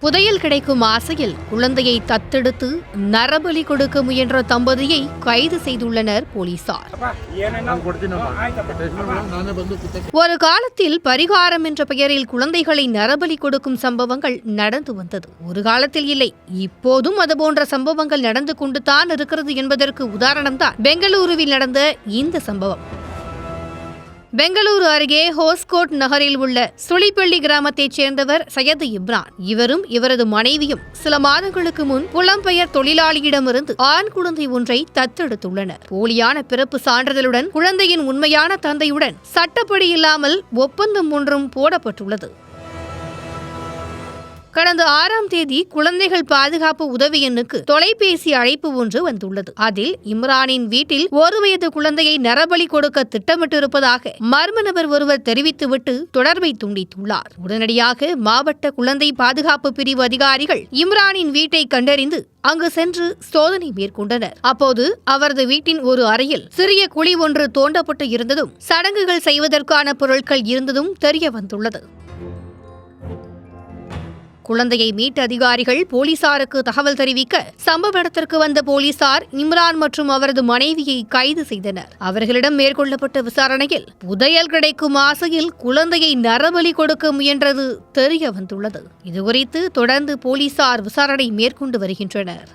புதையல் கிடைக்கும் ஆசையில் குழந்தையை தத்தெடுத்து நரபலி கொடுக்க முயன்ற தம்பதியை கைது செய்துள்ளனர் போலீசார். ஒரு காலத்தில் பரிகாரம் என்ற பெயரில் குழந்தைகளை நரபலி கொடுக்கும் சம்பவங்கள் நடந்து வந்தது. ஒரு காலத்தில் இல்லை, இப்போதும் அதுபோன்ற சம்பவங்கள் நடந்து கொண்டுதான் இருக்கிறது என்பதற்கு உதாரணம்தான் பெங்களூருவில் நடந்த இந்த சம்பவம். பெங்களூரு அருகே ஹோஸ்கோட் நகரில் உள்ள சுளிப்பள்ளி கிராமத்தைச் சேர்ந்தவர் சையது இப்ரான். இவரும் இவரது மனைவியும் சில மாதங்களுக்கு முன் புலம்பெயர் தொழிலாளியிடமிருந்து ஆண் குழந்தை ஒன்றை தத்தெடுத்துள்ளனர். போலியான பிறப்பு சான்றிதழுடன் குழந்தையின் உண்மையான தந்தையுடன் சட்டப்படி இல்லாமல் ஒப்பந்தம் ஒன்றும் போடப்பட்டுள்ளது. கடந்த 6ஆம் தேதி குழந்தைகள் பாதுகாப்பு உதவி எண்ணுக்கு தொலைபேசி அழைப்பு ஒன்று வந்துள்ளது. அதில் இம்ரானின் வீட்டில் 1 வயது குழந்தையை நரபலி கொடுக்க திட்டமிட்டிருப்பதாக மர்ம நபர் ஒருவர் தெரிவித்துவிட்டு தொடர்பை துண்டித்துள்ளார். உடனடியாக மாவட்ட குழந்தை பாதுகாப்பு பிரிவு அதிகாரிகள் இம்ரானின் வீட்டை கண்டறிந்து அங்கு சென்று சோதனை மேற்கொண்டனர். அப்போது அவரது வீட்டின் ஒரு அறையில் சிறிய குழி ஒன்று தோண்டப்பட்டு இருந்ததும் சடங்குகள் செய்வதற்கான பொருட்கள் இருந்ததும் தெரிய வந்துள்ளது. குழந்தையை மீட்ட அதிகாரிகள் போலீசாருக்கு தகவல் தெரிவிக்க சம்பவ இடத்திற்கு வந்த போலீசார் இம்ரான் மற்றும் அவரது மனைவியை கைது செய்தனர். அவர்களிடம் மேற்கொள்ளப்பட்ட விசாரணையில் புதையல் கிடைக்கும் ஆசையில் குழந்தையை நரபலி கொடுக்க முயன்றது தெரிய வந்துள்ளது. இதுகுறித்து தொடர்ந்து போலீசார் விசாரணை மேற்கொண்டு வருகின்றனர்.